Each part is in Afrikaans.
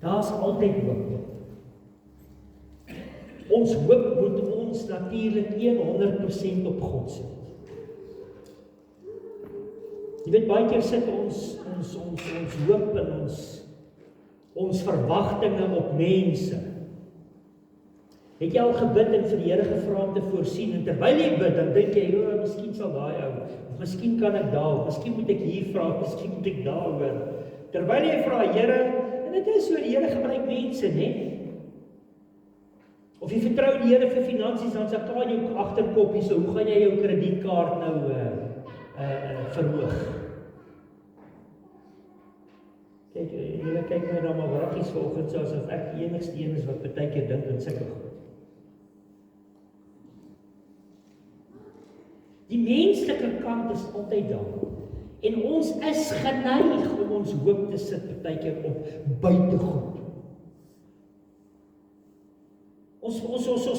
Daar's altyd hoop. Ons hoop moet ons natuurlik 100% op God sit. Jy weet, baie keer sit ons hoop en ons verwagtinge op mense. Het jy al gebid en vir die Here gevra om te voorsien, en terwyl jy bid, dan dink jy, miskien sal daai ou, of miskien kan ek daar, of miskien moet ek hier vra, of miskien moet ek daar hoor. Terwyl jy vra, Here, en dit is so, die Here gebruik mense, né? Of jy vertrou die Here vir finansies, dan sê klaar in jou agterkop hierso, hoe gaan jy jou kredietkaart nou verhoog? Kyk, julle kyk my dan maar wraggies vanoggend, so asof ek die enigste een is wat baie keer dink in sulke goed. Die menslike kant is altyd daar. En ons is geneig om ons hoop te sit baie keer op buitegoed. Ons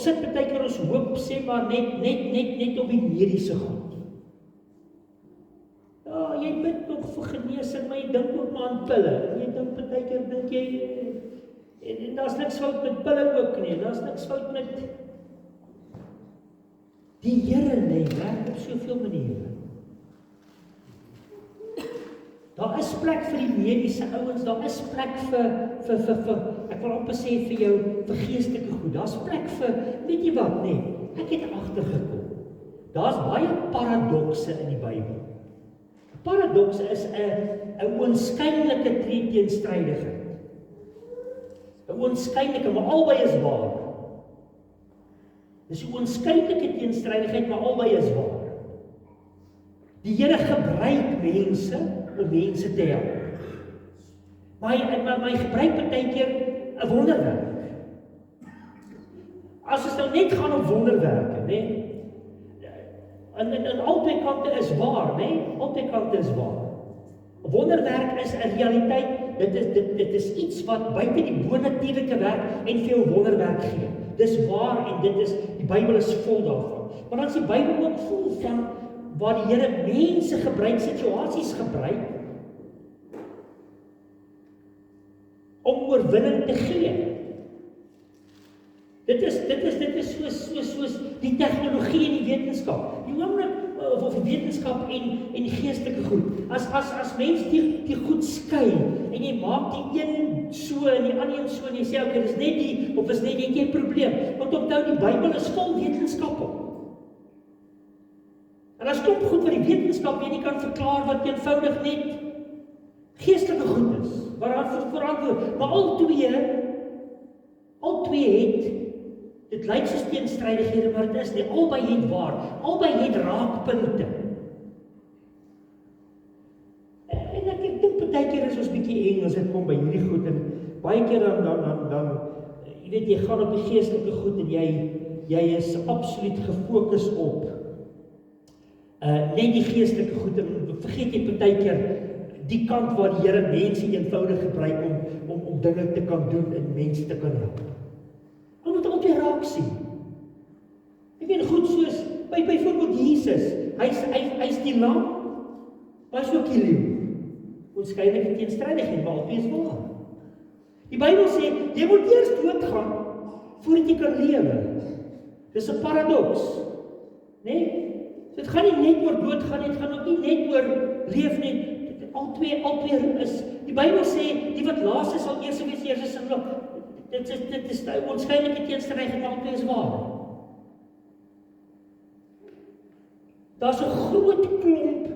sit baie keer ons hoop, sê maar net op die mediese goed. Ja, jy bid nog vir genesing, maar jy dink ook maar aan pille. Jy dink baie keer, dink jy, en daar's niks fout met pille ook nie, daar's niks fout met die Here nie, werk op soveel maniere. Daar is plek vir die mediese ouens, daar is plek vir ek wil amper sê vir jou, vir geestelike goed, daar's plek vir, weet jy wat, nee, ek het agtergekom, daar's baie paradokse in die Bybel. Paradoks is 'n oënskynlike teenstrydigheid. 'n Oënskynlike, maar albei is waar. Dis 'n oënskynlike teenstrydigheid, maar albei is waar. Die Here gebruik mense om mense te help. Maar hy gebruik baie keer 'n wonderwerk. As ons nou net gaan op wonderwerke, né? En albei kante is waar, né? Albei kante is waar. 'n Wonderwerk is 'n realiteit. Dit is iets wat buite die bonatuurlike werk en vir jou wonderwerk gee. Dis waar en die Bybel is vol daarvan. Maar dan is die Bybel ook vol van waar die Here mense gebruik, situasies gebruik om oorwinning te gee. Dit is soos die tegnologie en die wetenskap. Die oomblik of die wetenskap en die geestelike goed. As mens die goed skei en jy maak die een so en die ander een so en jy sê okay, dis net die of is net die geen probleem. Want onthou die Bybel is vol wetenskap op. En as klop goed wat die wetenskap jy nie kan verklaar wat eenvoudig net geestelike goed is. Waaraan verantwoord. Maar al twee het dit lyk soos teenstrydighede, maar dit is nie. Albei het waar. Albei het raakpunte. En ek dink baie keer is ons bietjie eng as dit kom by hierdie goed en baie keer dan jy weet jy gaan op die geestelike goed en jy is absoluut gefokus op net die geestelike goed en vergeet jy baie keer die kant waar die Here mense eenvoudig gebruik om dinge te kan doen en mense te kan help. Ons moet altyd raak sien. Ek weet goed soos byvoorbeeld Jesus, hy's die lam, maar hy's ook die leeu. Oënskynlike teenstrydigheid, maar albei is waar. Die Bybel sê jy moet eers doodgaan voordat jy kan lewe. Dis 'n paradoks, né? Dit gaan nie net oor doodgaan nie, dit gaan ook nie net oor leef nie. Albei is. Die Bybel sê die wat laaste sal eers wees, eers in loop. Dit is 'n oënskynlike teenstrydigheid, maar albei is waar. Daar's 'n groot klomp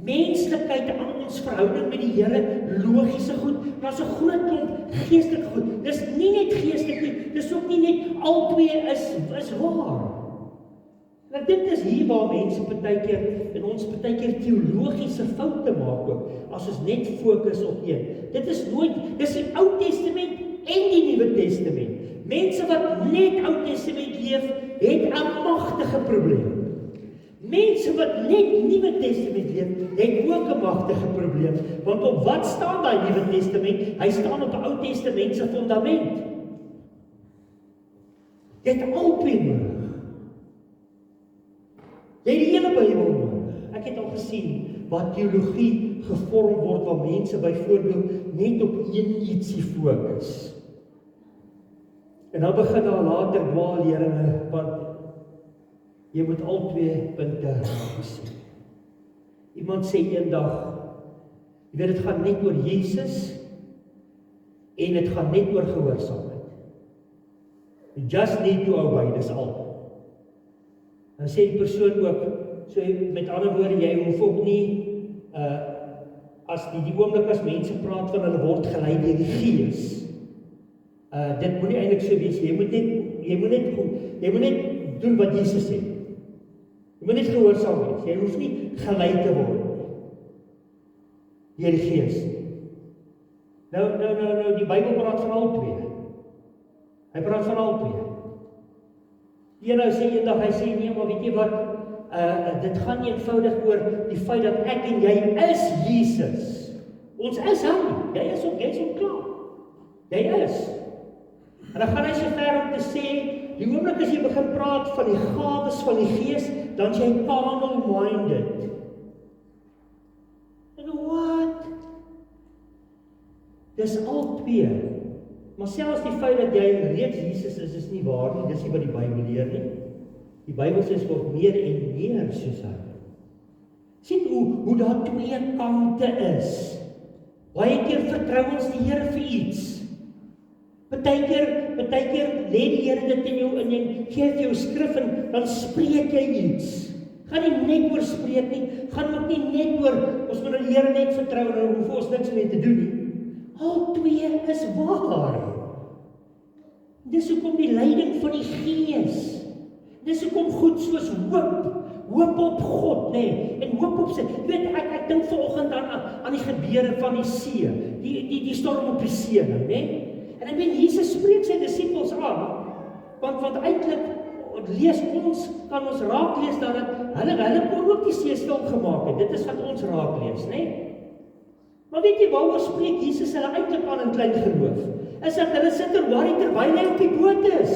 menslikheid aan ons verhouding met die Here, logiese goed, maar daar's 'n groot klomp geestelike goed. Dis nie net geestelik nie, dis ook nie net albei is waar. En ek dink dis hier waar mense baie keer en ons baie keer teologiese foute maak ook, as ons net fokus op een. Dit is nooit, dis die Ou Testament en die Nuwe Testament. Mense wat net Ou Testament leef, het 'n magtige probleem. Mense wat net Nuwe Testament leef, het ook 'n magtige probleem. Want op wat staan daai Nuwe Testament? Hy staan op 'n Ou Testament se fundament. Jy het albei nodig. Jy het die hele Bybel nodig. Ek het al gesien waar teologie gevorm word waar mense byvoorbeeld net op een ietsie fokus. En dan begin daar later dwaalleringe, want jy moet al 2 punte sien. Iemand sê eendag, jy weet, dit gaan net oor Jesus, en dit gaan net oor gehoorsaamheid. You just need to obey, dis al. Dan sê die persoon ook, so met ander woorde, jy hoef ook nie, as die oomblik as mense praat van hulle word gelei deur die Gees, dit moet nie eintlik so wees, jy moet net doen wat Jesus sê. Jy moet net gehoorsaam wees, jy hoef nie gelei te word deur die Gees. Nou, die Bybel praat van al 2. Hy praat van al 2. Die ene sê eendag, hy sê nee, maar weet jy wat, dit gaan nie eenvoudig oor die feit dat ek en jy is Jesus. Ons is hy, jy is ook klaar. Jy is. En dan gaan hy so ver om te sê, die oomblik as jy begin praat van die gawes van die Gees, dan is jy carnal-minded. En wat? Dis al 2. Maar selfs die feit dat jy reeds Jesus is nie waar nie, dis nie wat die Bybel leer nie. Die Bybel sê ons word meer en meer soos hy. Sien hoe daar 2 kante is. Baie keer vertrou ons die Here vir iets. Partykeer lê die Here dit in jou in en gee vir jou skrif en dan spreek jy iets. Gaan nie net oor spreek nie, gaan ook nie net oor ons moet die Here net vertrou en hoef ons niks mee te doen nie. Al 2 is waar. Dis hoekom die leiding van die Gees. Dis hoekom goed soos hoop op God, nee, en hoop op sy. Jy weet, ek dink vanoggend aan die gebeure van die see, die storm op die see, nee. En ek weet, Jesus spreek sy disippels aan, want eintlik kan ons raak lees dat hulle kon ook die see stil gemaak het. Dit is wat ons raak lees, nee. Maar weet jy waaroor spreek Jesus hulle eintlik aan in klein geloof? Is dat hulle sit en worry terwyl hy op die boot is.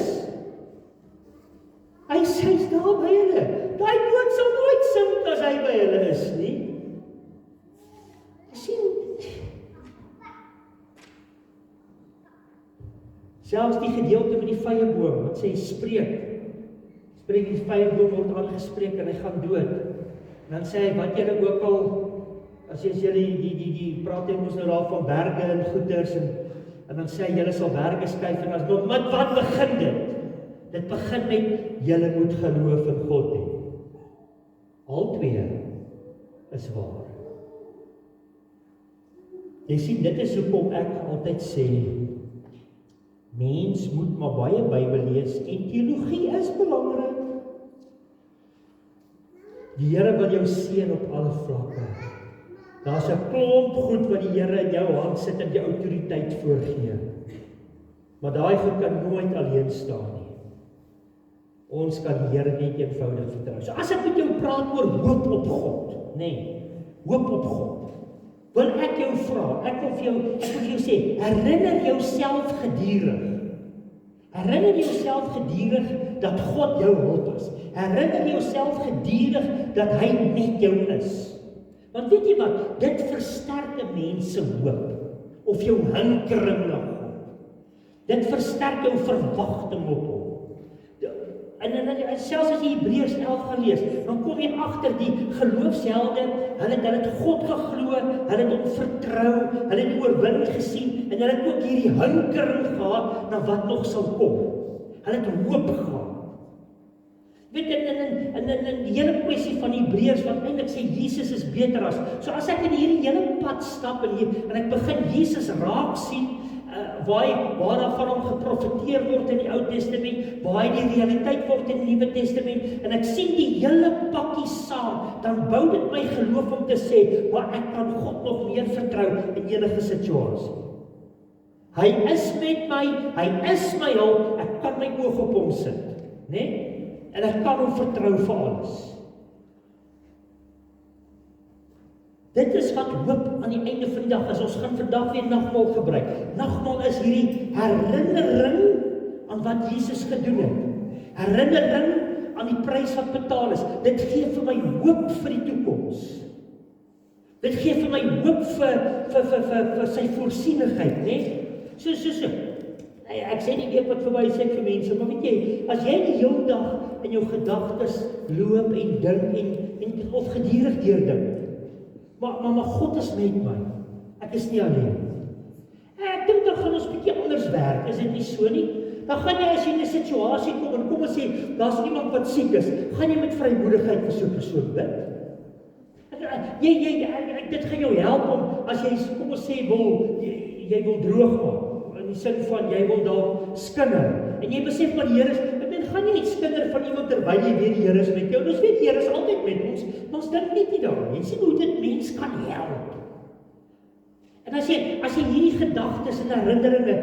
Hy sê's daar by hulle. Daai boot sal nooit sink as hy by hulle is nie. Sien? Selfs die gedeelte met die vyeboom, wat sê spreek die vyeboom word aangespreek en hy gaan dood. En dan sê hy, wat julle ook al, as julle die praat jy ons nou daar van berge en goeders en dan sê hy, julle sal berge skuif en as met wat begin dit? Dit begin met julle moet geloof in God hê. Al 2 is waar. Jy sien, dit is hoekom ek altyd sê, mens moet maar baie Bybel lees en teologie is belangrik. Die Here wil jou seën op alle vlakke. Daar's 'n klomp goed wat die Here in jou hand sit en jou autoriteit voorgee. Maar daai goed kan nooit alleen staan nie. Ons kan die Here net eenvoudig vertrou. So as ek met jou praat oor hoop op God, nee, hoop op God, wil ek jou vra, ek wil vir jou sê, herinner jouself gedurig. Herinner jouself gedurig dat God jou hulp is. Herinner jouself gedurig dat hy met jou is. Want weet jy wat, dit versterk 'n mens se hoop, of jou hinkering na God. Dit versterk jou verwagting op hom. En selfs as jy Hebreërs 11 gaan lees, dan kom jy agter die geloofshelde, hulle het God geglo, hulle het hom vertrou, hulle het die oorwinning gesien, en hulle het ook hierdie hinkering gehad na wat nog sal kom. Hulle het hoop gehad. Weet in die hele kwessie van Hebreërs, wat eintlik sê Jesus is beter as. So as ek in hierdie hele pad stap en ek begin Jesus raak sien, waar daar van hom geprofeteer word in die Ou Testament, waar hy die realiteit word in die Nuwe Testament, en ek sien die hele pakkie saam, dan bou dit my geloof om te sê, maar ek kan God nog meer vertrou in enige situasie. Hy is met my, hy is my hulp, ek kan my oog op hom sit, né? En ek kan hom vertrou vir alles. Dit is wat hoop aan die einde van die dag is. Ons gaan vandag weer nagmaal gebruik. Nagmaal is hierdie herinnering aan wat Jesus gedoen het. Herinnering aan die prys wat betaal is. Dit gee vir my hoop vir die toekoms. Dit gee vir my hoop vir sy voorsienigheid, né? So. Ek sê die week wat verby sê ek vir mense, maar weet jy, as jy die hele dag in jou gedagtes loop en dink of gedurig deurdink, maar God is met my. Ek is nie alleen. Ek dink dan gaan ons bietjie anders werk, is dit nie so nie? Dan gaan jy as jy in 'n situasie kom en kom ons sê, daar's iemand wat siek is, gaan jy met vrymoedigheid vir so 'n persoon bid? Dit gaan jou help om, as jy, kom ons sê, jy wil droog maak, in die sin van, jy wil dalk skinder, en jy besef maar die Here is, gaan jy skinder van iemand terwyl jy weet die Here is met jou, ons weet die Here is altyd met ons, maar ons dink net nie daaraan, jy sien hoe dit mens kan help. En as jy hierdie gedagtes en herinneringe,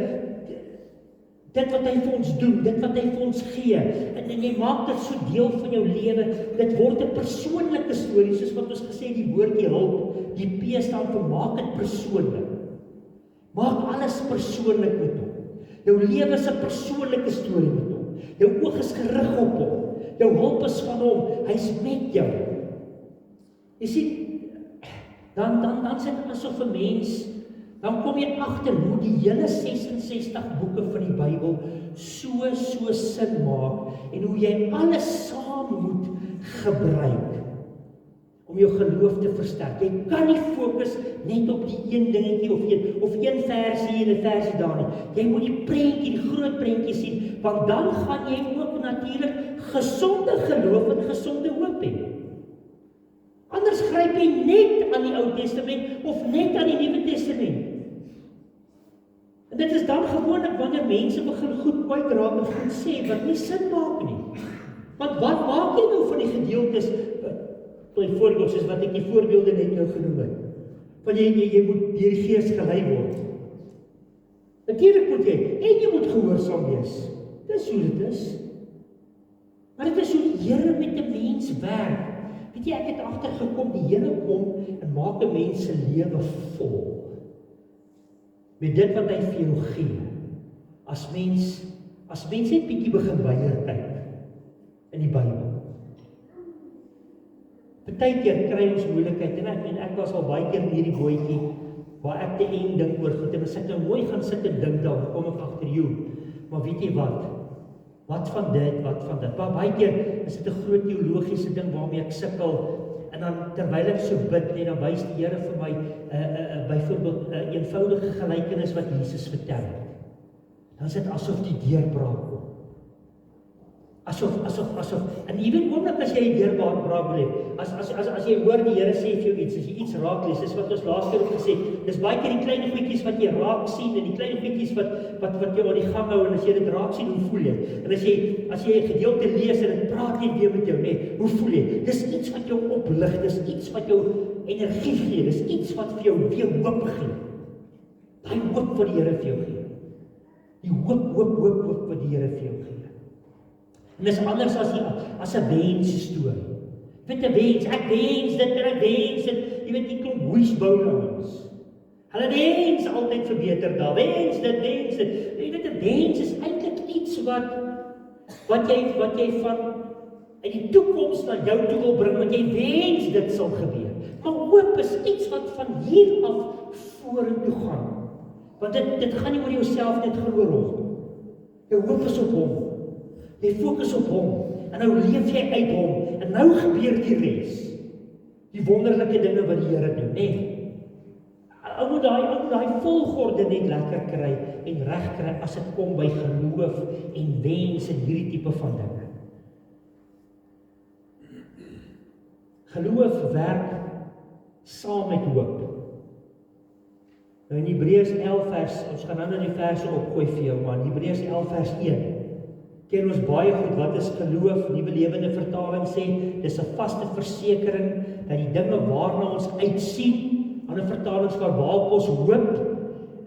dit wat hy vir ons doen, dit wat hy vir ons gee, en jy maak dit so deel van jou lewe, dit word 'n persoonlike storie, soos wat ons gesê die woordjie hulp, die P staan vir maak dit persoonlik. Maak alles persoonlik met hom. Jou lewe is 'n persoonlike storie met hom. Jou oog is gerig op hom. Jou hulp is van hom. Hy's met jou. Jy sien, dan sit dit asof 'n mens, dan kom jy agter hoe die hele 66 boeke van die Bybel so sin maak en hoe jy alles saam moet gebruik om jou geloof te versterk. Jy kan nie fokus net op die een dingetjie of een versie en 'n versie daar nie. Jy moet die prentjie, die groot prentjie sien, want dan gaan jy ook natuurlik gesonde geloof en gesonde hoop hê. Anders gryp jy net aan die Ou Testament of net aan die Nuwe Testament. En dit is dan gewoonlik wanneer mense begin goed kwytraak en goed sê wat nie sin maak nie. Want wat maak jy nou van die gedeeltes, byvoorbeeld soos wat ek die voorbeelde net nou genoem het, want jy moet deur die Gees gelei word. Natuurlik moet jy, en jy moet gehoorsaam wees. Dis hoe dit is. Maar dit is hoe die Here met 'n mens werk. Weet jy, ek het agtergekom, die Here kom en maak 'n mens se lewe vol met dit wat hy vir jou gee. As mens net bietjie begin weier kyk in die Bybel. Partykeer kry ons moeilikheid, en ek was al baie keer in hierdie bootjie, waar ek te eng dink oor goed, en as ek nou mooi gaan sit en dink, dan kom ek agter jou. Maar weet jy wat? Wat van dit, wat van dit? Maar baie keer is dit 'n groot teologiese ding waarmee ek sukkel, en dan terwyl ek so bid, dan wys die Here vir my byvoorbeeld 'n eenvoudige gelykenis wat Jesus vertel het. Dan is dit asof die deurbraak kom. Asof, en ewen oomblik as jy 'n deurbraak wil hê, as jy hoor die Here sê vir jou iets, as jy iets raak lees, dis wat ons laas keer ook gesê, dis baie keer die klein goedjies wat jy raak sien, en die klein goedjies wat jou aan die gang hou, en as jy dit raak sien, hoe voel jy? En as jy 'n gedeelte lees, en dit praat net weer met jou, hoe voel jy? Dis iets wat jou oplig, dis iets wat jou energie gee, dis iets wat vir jou weer hoop gee. Daai hoop wat die Here vir jou gee. Die hoop wat die Here vir jou gee. En dis anders as 'n wensstorie. Weet 'n wens, ek wens dit en ek wens dit. Jy weet, die klomp wishbone-ouens. Hulle wens altyd vir beter dae. Wens dit. Jy weet, 'n wens is eintlik iets wat jy van uit die toekoms na jou toe wil bring, want jy wens dit sal gebeur. Maar hoop is iets wat van hier af vorentoe gaan. Want dit gaan nie oor jouself net glo rond. Jou hoop is op hom. Jy fokus op hom, en nou leef jy uit hom, en nou gebeur die res. Die wonderlike dinge wat die Here doen, Ou moet daai volgorde net lekker kry, en reg kry as dit kom by geloof, en wens, en hierdie tipe van dinge. Geloof werk saam met hoop. Nou in Hebreërs 11 vers, ons gaan nou die verse opgooi vir jou, maar in Hebreërs 11 vers 1, ken ons baie goed, wat is geloof? Nuwe Lewende Vertaling sê, dis 'n vaste versekering, dat die dinge waarna ons uitsien, ander vertalings waarop ons hoop,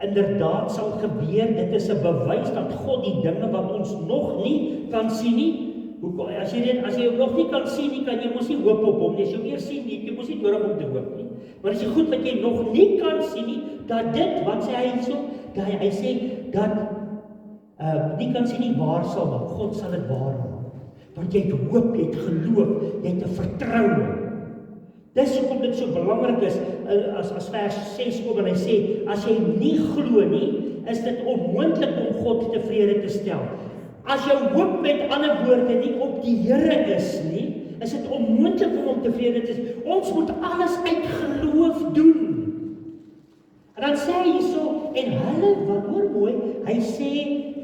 inderdaad sal gebeur. Dit is 'n bewys dat God die dinge wat ons nog nie kan sien nie, as jy hom nog nie kan sien nie, kan jy mos nie hoop op hom nie. As jy hom eers sien nie, jy mos nie nodig om te hoop nie. Maar as jy goed wat jy nog nie kan sien nie, dat dit, wat sê hy so? Hy sê, dat nie kan sien nie waar sal maak, God sal dit waar maak. Want jy het hoop, jy het geloof, jy het 'n vertroue. Dis hoekom dit so belangrik is, as vers 6 kom en hy sê, as jy nie glo nie, is dit onmoontlik om God tevrede te stel. As jou hoop met ander woorde nie op die Here is nie, is dit onmoontlik om hom tevrede te stel. Ons moet alles uit geloof doen. En dan sê hy hierso, en hulle, wat hoor mooi, hy sê,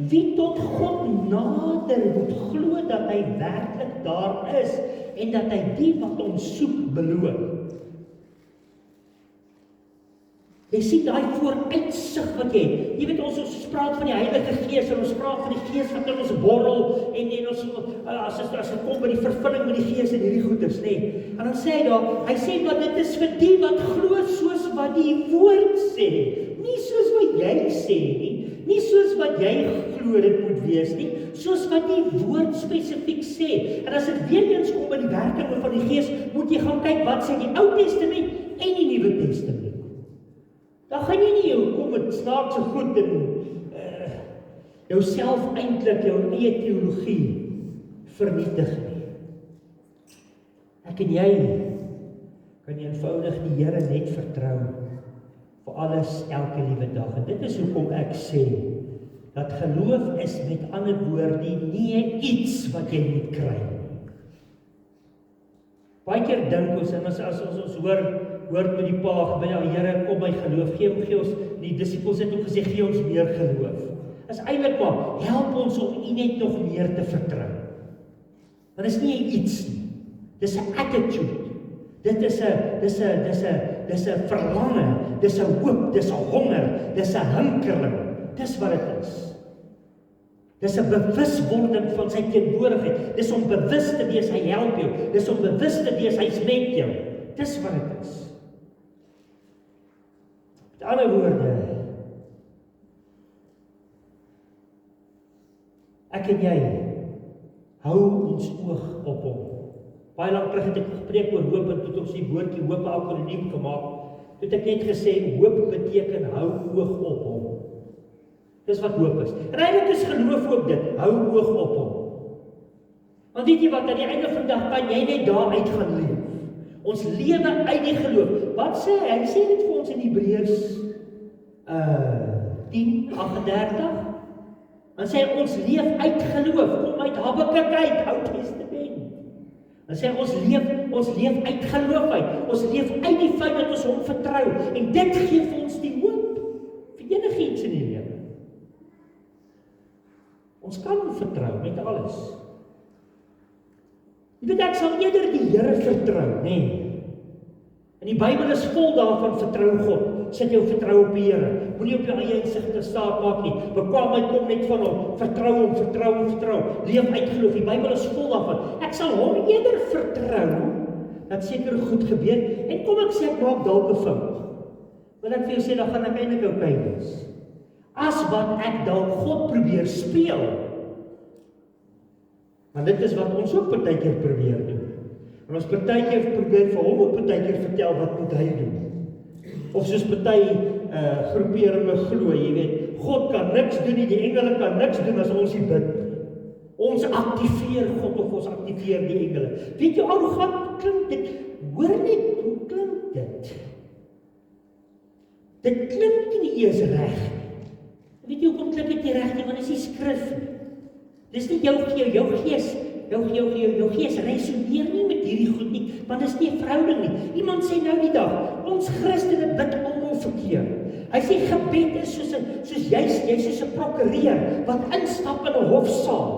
wie tot God nader moet glo dat hy werklik daar is, en dat hy die wat hom soek beloof. Jy sien daai vooruitsig wat jy het. Jy weet ons praat van die Heilige Gees en ons praat van die Gees wat in ons borrel en ons as dit kom by die vervulling met die Gees en hierdie goeders, nê. En dan sê hy sê maar dit is vir die wat glo soos wat die woord sê, nie soos wat jy sê nie soos wat jy glo dit moet wees nie, soos wat die woord spesifiek sê. En as dit weer eens kom by die werking van die Gees, moet jy gaan kyk wat sê die Ou Testament en die Nuwe Testament. Dan gaan jy nie kom met snaakse goed en jouself eintlik jou eie teologie vernietig nie. Ek en jy kan eenvoudig die Here net vertrou vir alles elke liewe dag. En dit is hoekom ek sê dat geloof is met ander woorde nie iets wat jy moet kry. Baie keer dink ons en as ons hoor met die pa, by die Here, kom my geloof, gee ons, die disippels het ook gesê, gee ons meer geloof. Is eintlik maar, help ons om U net nog meer te vertrou. Want is nie iets nie, dis 'n attitude, dit is 'n verlange, dis 'n hoop, dis 'n honger, dis 'n hinkering, dis wat dit is. Dis 'n bewuswording van sy teenwoordigheid, dis om bewus te wees, hy help jou, dis om bewus te wees, hy's met jou, dis wat dit is. Met ander woorde, ek en jy hou ons oog op hom. Baie lank terug het ek gepreek oor hoop en toe het ons die woordjie hoop 'n akroniem gemaak. Toe het ek net gesê hoop beteken hou oog op hom. Dis wat hoop is. En eintlik is geloof ook dit, hou oog op hom. Want weet jy wat, aan die einde van die dag kan jy net daar uit gaan leef. Ons lewe uit die geloof. Wat sê hy? Hy sê dit vir ons in Hebreërs 10:38. Dan sê hy ons leef uit geloof, kom uit Habakuk uit, Ou Testament. Dan sê hy ons leef uit geloof uit. Ons leef uit die feit dat ons hom vertrou en dit gee vir ons die hoop vir enigiets in die lewe. Ons kan hom vertrou met alles. Jy weet ek sal eerder die Here vertrou, nê. En die Bybel is vol daarvan, vertrou God. Sit jou vertrou op die Here. Moenie op jou eie insig te staat maak nie. Bekwaamheid kom net van hom. Vertrou hom, vertrou hom, vertrou. Leef uit geloof. Die Bybel is vol daarvan. Ek sal hom eerder vertrou dat seker goed gebeur. En kom ek sê ek maak dalk 'n fout. Wil ek vir jou sê dan gaan ek eintlik oukei wees. As wat ek dalk God probeer speel. Want dit is wat ons ook partykeer probeer doen. En ons partykeer probeer vir hom ook partykeer vertel wat moet hy doen. Of soos party groeperinge glo, jy weet, God kan niks doen nie, die engele kan niks doen as ons nie bid. Ons aktiveer God of ons aktiveer die engele. Weet jy, arrogant klink dit, hoor net, hoe klink dit? Dit klink nie eers reg. Weet jy hoekom klink dit nie reg nie, want dit is die skrif nie. Dis nie jou gees resoneer nie met hierdie goed nie, want dit is nie 'n verhouding nie. Iemand sê nou die dag, ons Christene bid almal verkeerd. Hy sê gebed is soos jy's soos 'n prokureur wat instap in 'n hofsaal.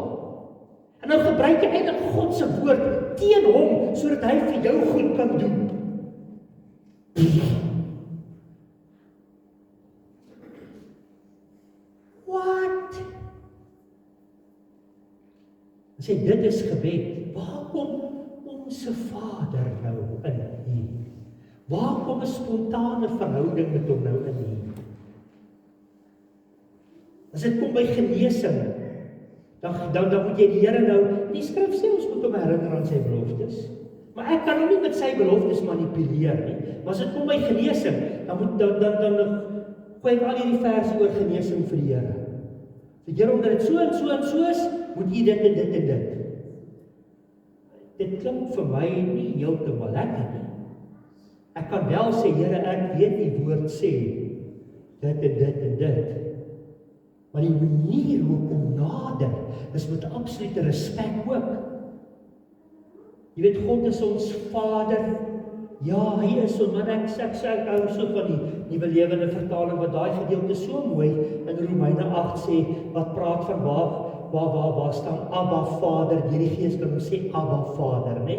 En nou gebruik jy eintlik God se woord teen hom sodat hy vir jou goed kan doen. Wat? Hy sê dit is gebed. Waar kom onse Vader nou in hier? Waar kom 'n spontane verhouding met hom nou in hier? As dit kom by genesing, dan moet jy die Here nou, die skrif sê ons moet hom herinner aan sy beloftes. Maar ek kan hom nie met sy beloftes manipuleer nie. Maar as dit kom by genesing, dan gooi ek al hierdie verse oor genesing vir die Here. Die Here omdat dit so en so en so is, moet jy dit en dit en dit. Dit klink vir my nie heeltemal lekker nie. Ek kan wel sê, Here, ek weet die woord sê dit en dit en dit. Maar die manier hoe ek hom nader, is met absolute respek ook. Jy weet, God is ons Vader. Ja, hy is so, maar ek hou so van die Nuwe Lewende Vertaling, wat daai gedeelte so mooi in Romeine 8 sê, wat praat van waar staan Abba Vader, deur die Gees kan ons sê Abba Vader, né?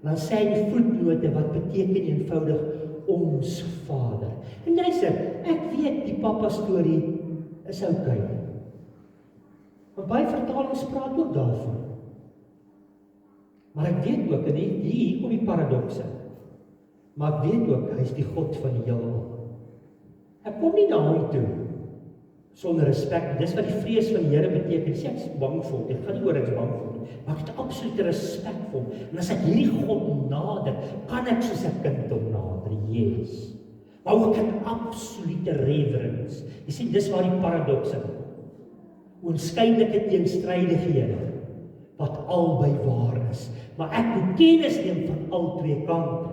Dan sê hy die voetnote, wat beteken eenvoudig ons Vader. En luister, ek weet die pappa storie is okay. Want baie vertalings praat ook daarvan. Maar ek weet ook, en hier kom die paradokse, maar ek weet ook, hy is die God van die heelal. Ek kom nie na hom toe sonder respek. Dis wat die vrees van die Here beteken. Sê ek is bang vir hom. Ek gaan nie oor ek is bang vir hom, maar ek het absolute respek vir hom. En as ek hierdie God nader, kan ek soos 'n kind hom nader. Yes. Maar ook 'n absolute reverence. Jy sien, dis waar die paradoks is. Oënskynlike teenstrydighede wat albei waar is. Maar ek moet kennis neem van al twee kante.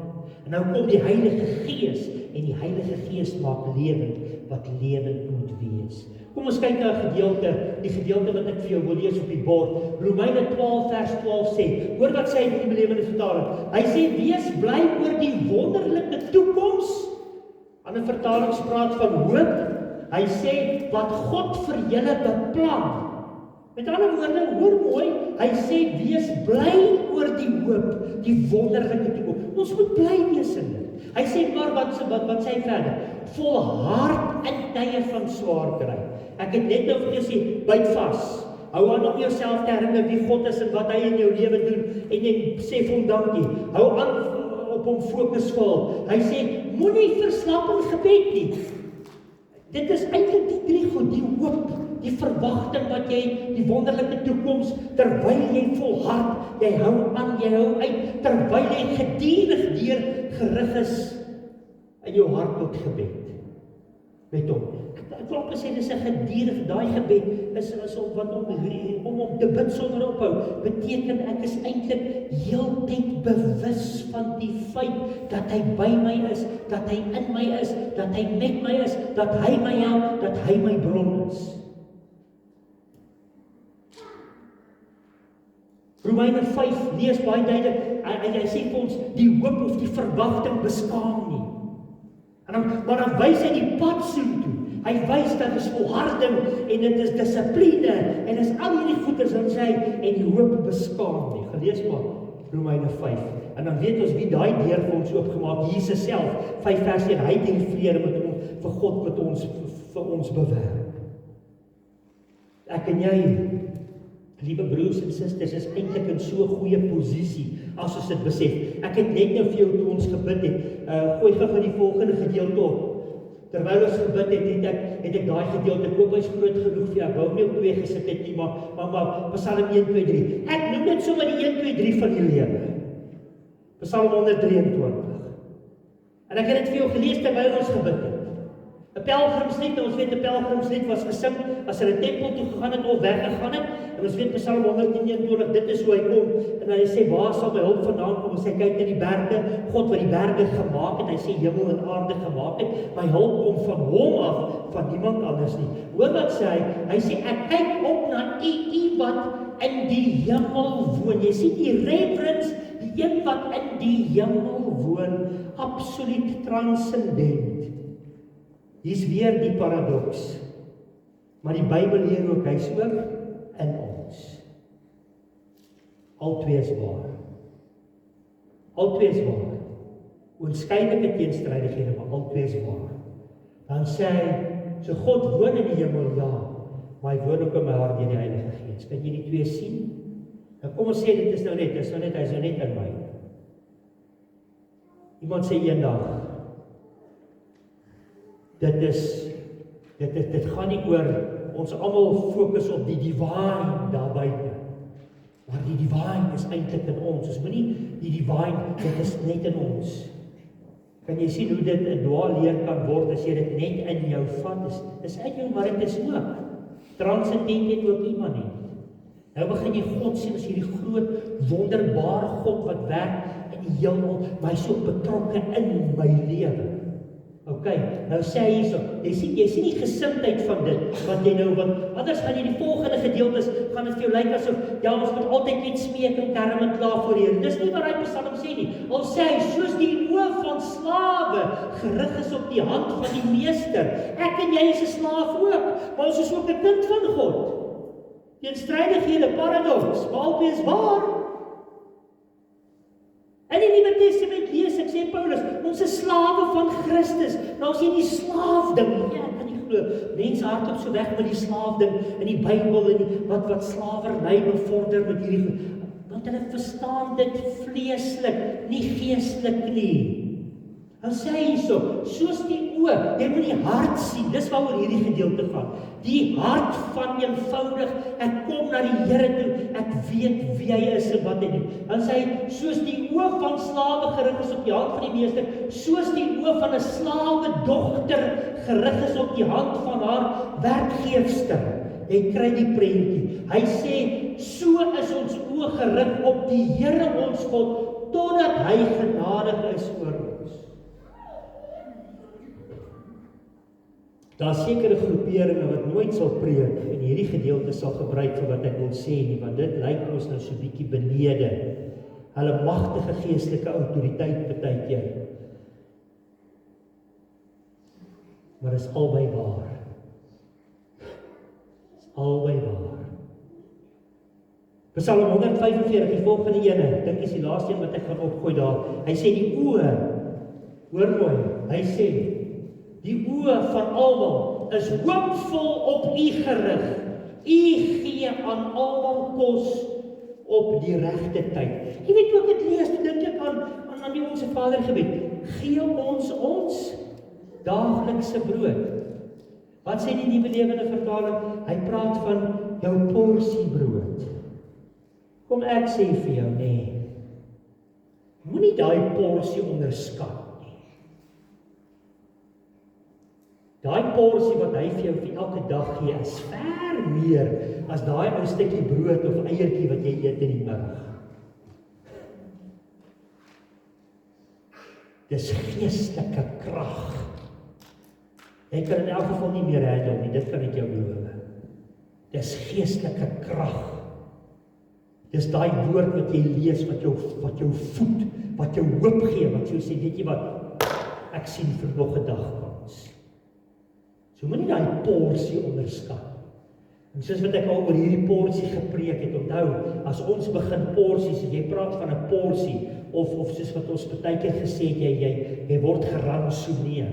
En nou kom die Heilige Gees, en die Heilige Gees maak lewend wat lewend moet wees. Kom ons kyk na 'n gedeelte, die gedeelte wat ek vir jou wil lees op die bord. Romeine 12 vers 12 sê, hoor wat sê hy in die Lewende Vertaling. Hy sê, wees bly oor die wonderlike toekoms. Ander vertalings praat van hoop. Hy sê, wat God vir julle beplan. Met ander woorde, hoor mooi, hy sê, wees bly oor die hoop, die wonderlike toekoms. Ons moet bly wees in dit. Hy sê, maar wat sê hy verder? Volhard in tye van swaar kry. Ek het net nou gesê, byt vas. Hou aan om jouself te herinner wie God is en wat hy in jou lewe doen, en jy sê vir hom dankie. Hou aan op hom fokusvol. Hy sê, moenie verslap in gebed nie. Dit is eintlik die drie goed, die hoop, die verwagting wat jy, die wonderlike toekoms, terwyl jy volhard, jy hou aan, jy hou uit, terwyl jy gedurig deur gerig is in jou hart tot gebed. Met hom. Ek wil sê, dis 'n gedurig, daai gebed is wat om te bid sonder ophou, beteken ek is eintlik heeltyd bewus van die feit dat hy by my is, dat hy in my is, dat hy met my is, dat hy my help, dat hy my bron is. Romeine 5 lees baie duidelik, hy sê vir ons, die hoop of die verwagting beskaam nie. Maar dan wys hy die pad soontoe. Hy wys dat is volharding, en dit is dissipline, en is al hierdie goeders in sy, en die hoop beskaam nie. Gelees maar, Romeine 5. En dan weet ons wie daai deur vir ons oopgemaak, Jesus self, 5 vers 1, hy het die vrede met hom, vir God met ons, vir ons bewerk. Ek en jy, liewe broers en susters, is eintlik in so 'n goeie posisie, as ons dit besef. Ek het net nou vir jou toe ons gebid het, gooi gou die volgende gedeelte op. Terwyl ons gebid het ek daai gedeelte, koop hy's groot genoeg vir jou, ek wou nie op 2 gesit het nie, maar Psalm 1, 2, 3. Ek noem dit sommer die 1, 2, 3 van die lewe. Psalm 123. En ek het dit vir jou gelees terwyl ons gebid het. 'n Pelgrimslied, ons weet 'n pelgrimslied was gesing as hulle tempel toe gegaan het of weggegaan het. En ons weet Psalm 121, dit is hoe hy kom. En hy sê, waar sal my hulp vandaan kom? Hy kyk na die berge, God wat die berge gemaak het. Hy sê hemel en aarde gemaak het. My hulp kom van hom af, van niemand anders nie. Hoor wat sê hy? Hy sê, ek kyk op na u wat in die hemel woon. Jy sien die reverence, die een wat in die hemel woon, absoluut transcendent. Hier's weer die paradoks. Maar die Bybel leer ook, hy's ook in ons. Albei is waar. Albei is waar. Oënskynlike teenstrydighede, maar albei is waar. Dan sê hy, so God woon in die hemel, ja, maar hy woon ook in my hart deur die Heilige Gees. Kan jy die twee sien? Nou kom ons sê, dit is nou net, hy is nou net in my. Iemand sê eendag, dit gaan nie oor, ons almal fokus op die divine daar buite. Maar die divine is eintlik in ons. Ons moenie die divine, dit is net in ons. Kan jy sien hoe dit 'n dwaalleer kan word as jy dit net in jou vat? Dis uit jou, maar dit is ook transcendent, het ook immanent. Nou begin jy God sien as hierdie groot, wonderbare God wat werk in die heelal, maar hy is so betrokke in my lewe. Okay, nou sê hy hierso, jy sien die gesindheid van dit, wat jy nou, want anders gaan jy die volgende gedeeltes, gaan dit vir jou lyk asof, ja, ons moet altyd net smeek en kerm en kla voor die Here. Dis nie wat hy Psalm sê nie. Al sê hy, soos die oë van slawe gerig is op die hand van die meester. Ek en jy is 'n slaaf ook, maar ons is ook 'n kind van God. Teenstrydighede, paradox, maar albei is waar. In die Nuwe Testament lees ek, sê Paulus, ons is slawe van Christus. Nou as jy die slaaf ding, ja, ek kan nie glo, mense hardop so weg met die slaaf ding in die Bybel en wat slawerny bevorder met hierdie goed. Want hulle verstaan dit vleeslik, nie geestelik nie. Dan sê hy hierso, soos die oë, jy moet die hart sien, dis waaroor hierdie gedeelte gaan. Die hart van eenvoudig, ek kom na die Here toe, ek weet wie hy is en wat hy doen. Dan sê hy, soos die oë van slawe gerig is op die hand van die meester, soos die oë van 'n slawe dogter gerig is op die hand van haar werkgeefster. Jy kry die prentjie. Hy sê, so is ons oë gerig op die Here ons God, totdat hy genadig is oor ons. Daar is sekere groeperinge wat nooit sal preek en hierdie gedeelte sal gebruik vir wat ek wil sê nie, want dit lyk ons nou so bietjie benede. Hulle magtige geestelike autoriteit partykeer. Maar is albei waar. Is albei waar. Psalm 145, die volgende ene, dink is die laaste een wat ek gaan opgooi daar. Hy sê die oë, hoor mooi, hy sê, die oë van almal is hoopvol op U gerig. U gee aan almal kos op die regte tyd. Jy weet ook dit lees, toe dink ek aan die Onse Vader gebed. Gee ons daaglikse brood. Wat sê die Nuwe Lewende Vertaling? Hy praat van jou porsie brood. Kom ek sê vir jou, nee. Moenie daai porsie onderskat. Daai porsie wat hy vir jou vir elke dag gee, is ver meer as daai ou stukkie brood of eiertjie wat jy eet in die middag. Dis geestelike krag. Jy kan in elk geval nie meer handle nie, dit kan ek jou beloof. Dis geestelike krag. Dis daai woord wat jy lees, wat jou voed, wat jou hoop gee, wat jy sê, weet jy wat, ek sien vir nog 'n dag kans. So moenie daai porsie onderskat. En soos wat ek al oor hierdie porsie gepreek het, onthou, as ons begin porsies, jy praat van 'n porsie, of soos wat ons partykeer gesê het, jy word geransoneer.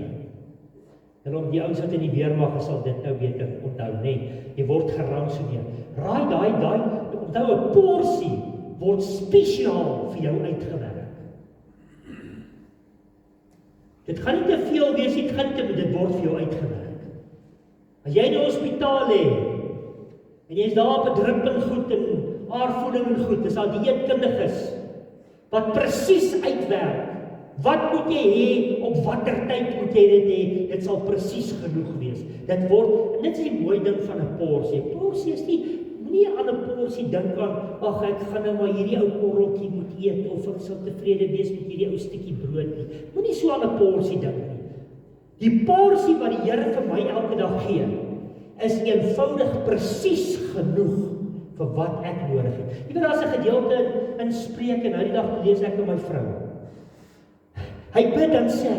En om die ouens wat in die weermag is, sal dit nou beter onthou, nee, jy word geransoneer. Raai daai, onthou, 'n porsie word spesiaal vir jou uitgewerk. Dit gaan nie te veel wees, dit word vir jou uitgewerk. As jy in die hospitaal lê, en jy is daar op 'n drip en goed, en aardvoeding en goed, is daar dieetkundiges, wat presies uitwerk, wat moet jy hê, op watter tyd moet jy dit hê, dit sal presies genoeg wees. Dit word, dit is die mooi ding van 'n porsie. Porsie is nie aan 'n porsie dink aan, ag ek gaan nou maar hierdie ou korreltjie moet eet, of ek sal tevrede wees met hierdie ou stukkie brood nie. Moenie so aan 'n porsie dink nie. Die porsie wat die Here vir my elke dag gee, is eenvoudig presies genoeg vir wat ek nodig het. Jy weet, daar's 'n gedeelte in Spreuke, nou die dag lees ek met my vrou. Hy bid en sê,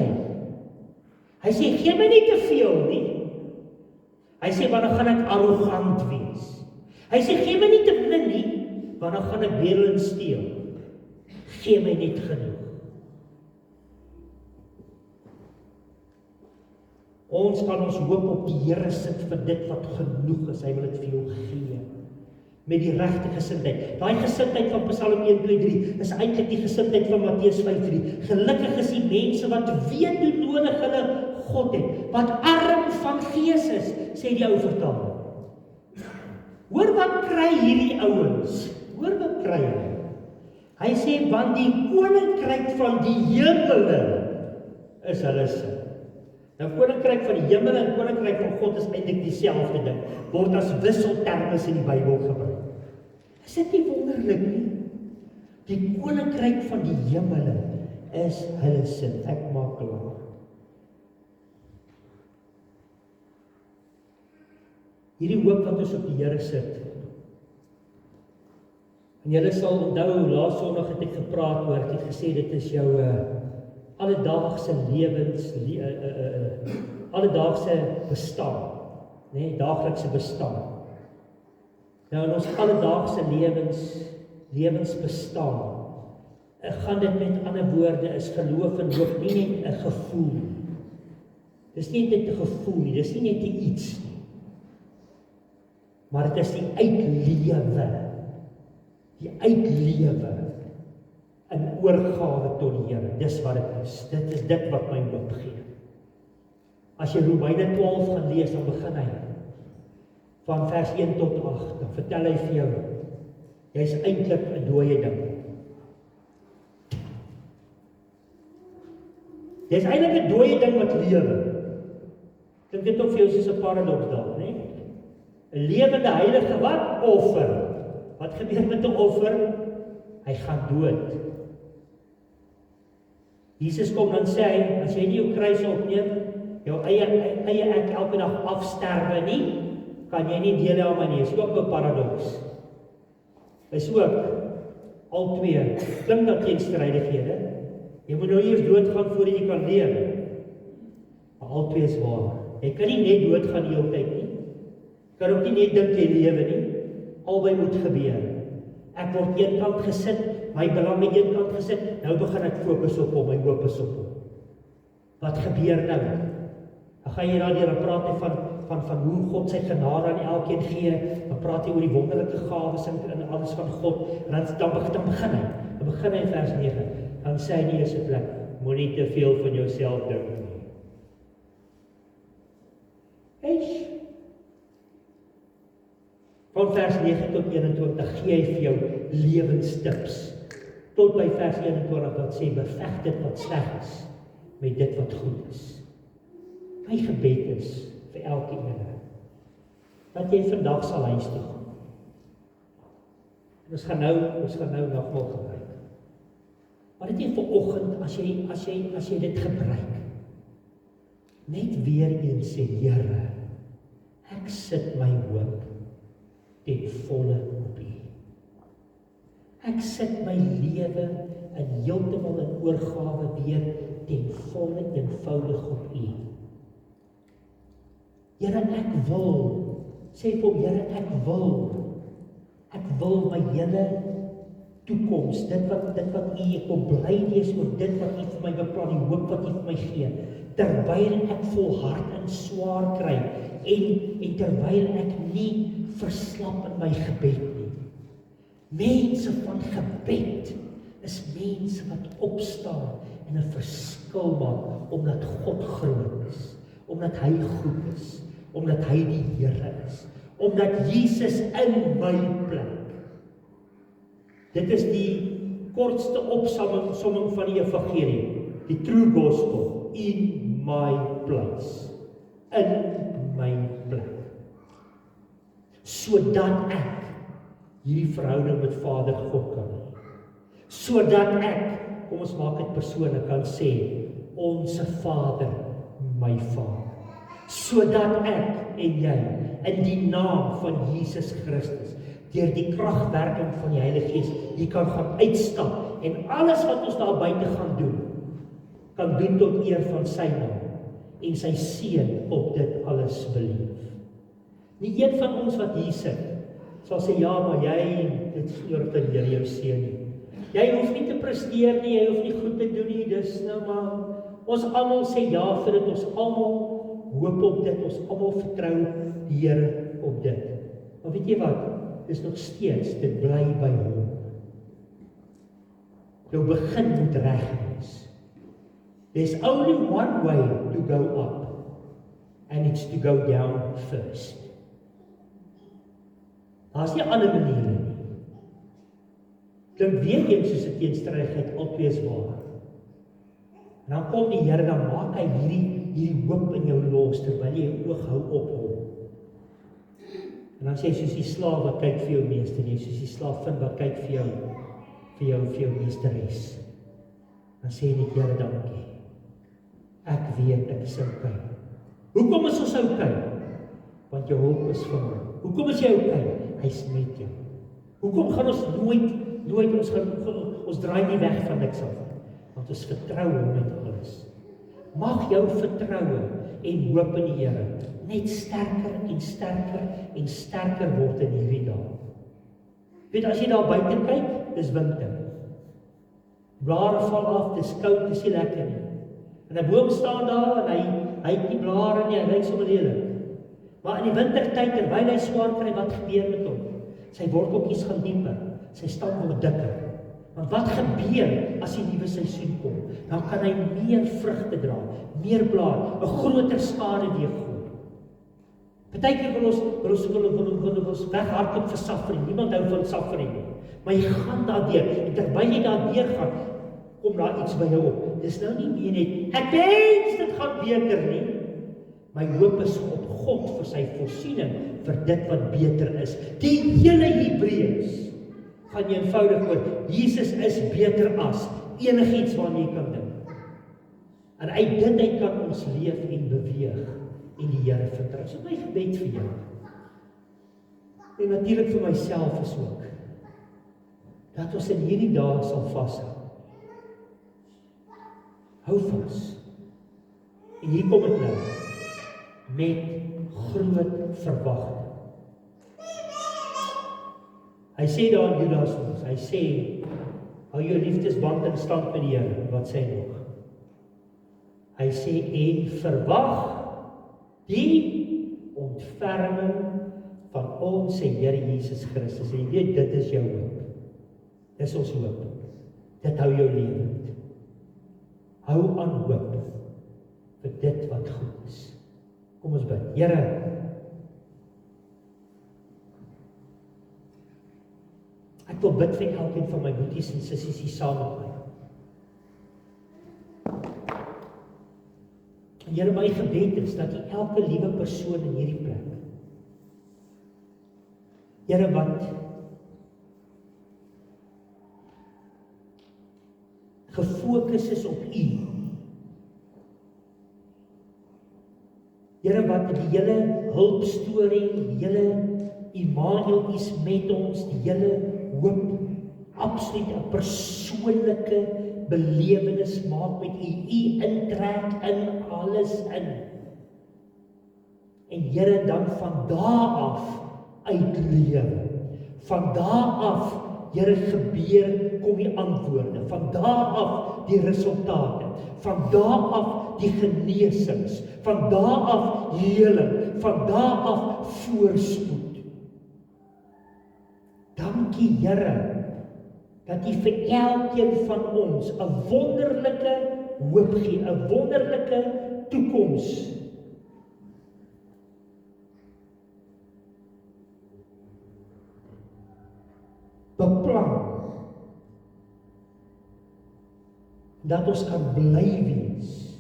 hy sê, gee my nie te veel nie. Hy sê, want dan gaan ek arrogant wees. Hy sê, gee my nie te min nie, want dan gaan ek bedel en steel. Gee my net genoeg. Ons kan ons hoop op die Here sit vir dit wat genoeg is. Hy wil dit vir jou gee. Met die regte gesindheid. Daai gesindheid van Psalm 1:2-3 is eintlik die gesindheid van Matteus 5:3. Gelukkig is die mense wat weet hoe nodig hulle God het, wat arm van gees is, sê die ou vertaling. Hoor wat kry hierdie ouens? Hoor wat kry hulle? Hy sê, want die koninkryk van die hemele is hulle sin. Nou, koninkryk van die hemel en koninkryk van God is eintlik dieselfde ding, word as wisseltermes in die Bybel gebruik. Is dit nie wonderlik nie? Die koninkryk van die hemele is hulle sin. Ek maak klaar. Hierdie hoop wat ons op die Here sit. En julle sal onthou, laas Sondag het ek gepraat oor, ek het gesê dit is jou alledaagse lewens, alledaagse bestaan, né, daaglikse bestaan. Nou in ons alledaagse lewensbestaan, gaan dit met ander woorde, is geloof en hoop nie net 'n gevoel nie. Dis nie net 'n gevoel nie, dis nie net iets nie. Maar dit is die uitlewe in oorgawe tot die Here. Dis wat dit is. Dit is dit wat my hoop gee. As jy Romeine 12 gaan lees, dan begin hy van vers 1 tot 8, dan vertel hy vir jou, jy's eintlik 'n dooie ding. Jy's eintlik 'n dooie ding wat lewe. Dink dit ook vir jou soos 'n paradoks daar, né? 'n lewende heilige wat? Offer. Wat gebeur met 'n offer? Hy gaan dood. Jesus kom dan sê hy, as jy nie jou kruis opneem, jou eie ek elke dag afsterwe nie, kan jy nie deel hê aan my nie. Is ook 'n paradoks. Is ook al twee. Klink dat teenstrydighede. Jy moet nou eers doodgaan voordat jy kan lewe. Maar al twee is waar. Jy kan nie net doodgaan die hele tyd nie. Jy kan ook nie net dink jy lewe nie. Albei moet gebeur. Ek word eenkant gesit, my belang aan eenkant gesit, nou begin ek fokus op hom, my hoop is op hom. Wat gebeur nou? Dan gaan jy daardeur praat hy van hoe God sy genade aan elkeen gee, dan praat hy oor die wonderlike gawes en alles van God, en dan begin hy in vers 9, dan sê hy in die eerste plek, moenie te veel van jouself dink nie. Van vers 9 tot 21 gee hy vir jou lewenstips, tot by vers 21 wat sê, beveg dit wat sleg is, met dit wat goed is. My gebed is, vir elke ene, dat jy vandag sal huis toe gaan. En ons gaan nou nogmaal gebruik. Maar dit is vanoggend, as jy dit gebruik, net weer eens sê, Here, ek sit my hoop ten volle op U. Ek sit my lewe in heeltemal in oorgawe weer ten volle eenvoudig op U. Here, ek wil, sê vir hom, Here, ek wil my hele toekoms, dit wat U, ek wil bly wees oor dit wat U vir my beplan, die hoop wat U vir my gee, terwyl ek volhard en swaar kry, en terwyl ek nie verslap in my gebed nie. Mense van gebed is mense wat opstaan en 'n verskil maak, omdat God groot is, omdat hy goed is, omdat hy die Here is, omdat Jesus in my plek. Dit is die kortste opsomming van die evangelie, die true gospel, in my place, in my plek. Sodat ek hierdie verhouding met Vader God kan hê. Sodat ek, kom ons maak dit persoonlik, kan sê, onse Vader, my Vader. Sodat ek en jy in die naam van Jesus Christus, deur die kragwerking van die Heilige Gees, jy kan gaan uitstap en alles wat ons daar buite gaan doen, kan doen tot eer van sy naam en sy seun op dit alles beleef. Nie een van ons wat hier sit, sal sê, ja, maar jy, dit sloort in jou seun nie. Jy hoef nie te presteer nie, jy hoef nie goed te doen nie, dis nou maar, ons almal sê ja vir dit, ons almal hoop op dit, ons almal vertrou die Here op dit. Maar weet jy wat, dis nog steeds, dit bly by hom. Jou begin moet reg wees. There's only one way to go up, and it's to go down first. Daar's nie ander maniere nie. Klink weer eens soos 'n teenstrydigheid, albei is waar. En dan kom die Here, dan maak hy hierdie hoop in jou los, terwyl jy jou oog hou op hom. En dan sê hy, soos die slaaf wat kyk vir jou meester, nie, soos die slaafin wat kyk vir jou meesteres. Dan sê hy net, Here, dankie. Ek weet, ek is okay. Hoekom is ons okay? want jou hulp is vir my. Hoekom is jy okay? Hy's met jou. Hoekom gaan ons nooit, ons draai nie weg van niks af, want ons vertrou hom met alles. Mag jou vertroue en hoop in die Here net sterker en sterker en sterker word in hierdie dae. Weet, as jy daar buite kyk, dis winter. Blare val af, dis koud, dis nie lekker nie. En 'n boom staan daar en hy het nie blare nie, hy lyk sommer lelik. Maar in die wintertyd, terwyl hy swaar kry, wat gebeur met hom? Sy worteltjies gaan dieper, sy stam word dikker. Want wat gebeur as die nuwe seisoen kom? Dan kan hy meer vrugte dra, meer blare, 'n groter skade weergooi. Partykeer wil ons weghardloop vir suffering. Niemand hou van suffering nie. Maar jy gaan daardeur, en terwyl jy daardeur gaan, kom daar iets by jou op. Dis nou nie meer net, ek wens dit gaan beter nie. My hoop is op God vir sy voorsiening, vir dit wat beter is. Die hele Hebreërs gaan eenvoudig hoor, Jesus is beter as enigiets waarna jy kan dink. En uit dit kan ons leef en beweeg en die Here vertrou. So my gebed vir jou, en natuurlik vir myself is ook, dat ons in hierdie dae sal vashou. Hou vas. En hier kom ek nou, met groot verwagting. Hy sê daar in Judas ons, hy sê, hou jou liefdesband in stand met die Here, wat sê hy nog? Hy sê, en verwag die ontferming van ons Here Jesus Christus. En jy weet, dit is jou hoop. Dis ons hoop. Dit hou jou lewend. Hou aan hoop vir dit wat goed is. Kom ons bid. Here, ek wil bid vir elkeen van my boeties en sissies hier saam met my. Here, my gebed is dat U elke liewe persoon in hierdie plek, Here, wat gefokus is op U, Here, wat die hele hulpstorie, die hele Immanuel is met ons, die hele hoop, absoluut 'n persoonlike belewenis maak met U. U intrek in alles in. En Here, dan van daar af uitlewe. Van daar af, Here, gebeur, kom die antwoorde. Van daar af die resultate. Van daar af die genesings. Van daar af heling. Van daar af voorspoed. Dankie, Here, dat U vir elkeen van ons 'n wonderlike hoop gee, 'n wonderlike toekoms. Beplan, dat ons kan bly wees,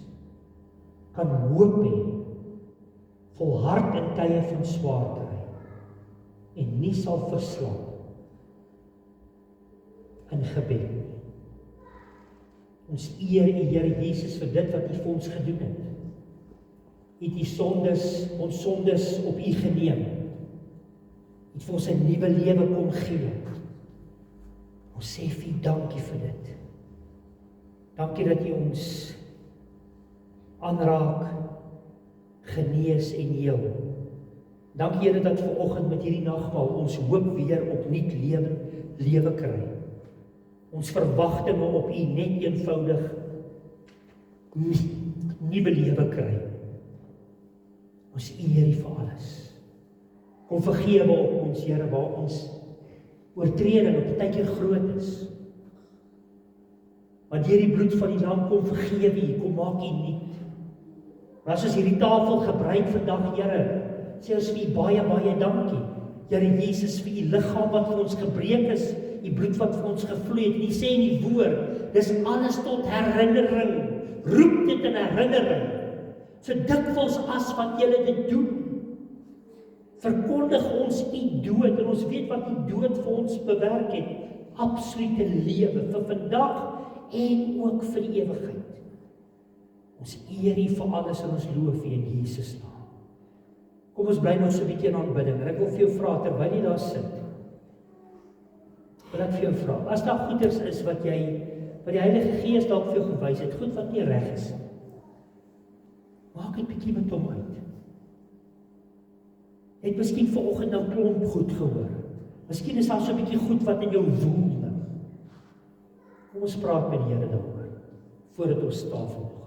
kan hoop hê, volhard in tye van swaar kry, en nie sal verslap in gebed. Ons eer U, Here Jesus, vir dit wat U vir ons gedoen het. U het ons sondes op U geneem. U het vir ons 'n nuwe lewe kom gee. Ons sê vir U dankie vir dit. Dankie dat U ons aanraak, genees en heel. Dankie, Here, dat vanoggend met hierdie nagmaal ons hoop weer opnuut lewe kry. Ons verwagtinge op U net eenvoudig nuwe lewe kry. Ons eer U vir alles. Kom vergewe op ons, Here, waar ons oortreding op partykeer groot is. Want deur die bloed van die lam kom vergewe U, kom maak U nuut. Maar as ons hierdie tafel gebruik vandag, Here, sê ons vir U baie dankie. Here Jesus, vir U liggaam wat vir ons gebreek is, U bloed wat vir ons gevloei het. En U sê in die woord, dis alles tot herinnering. Roep dit in herinnering. So dikwels as wat julle dit doen, verkondig ons U dood, en ons weet wat U dood vir ons bewerk het. Absolute lewe vir vandag en ook vir die ewigheid. Ons eer U vir alles en ons loof U in Jesus naam. Kom ons bly nog so 'n bietjie in aanbidding. En ek wil vir jou vra, terwyl jy daar sit, wil ek vir jou vra, as daar goeders is wat die Heilige Gees dalk vir jou gewys het, goed wat nie reg is, maak dit bietjie met hom uit. Jy het miskien vanoggend nou klomp goed gehoor. Miskien is daar so 'n bietjie goed wat in jou woel. Kom ons praat met die Here daaroor, voordat ons tafel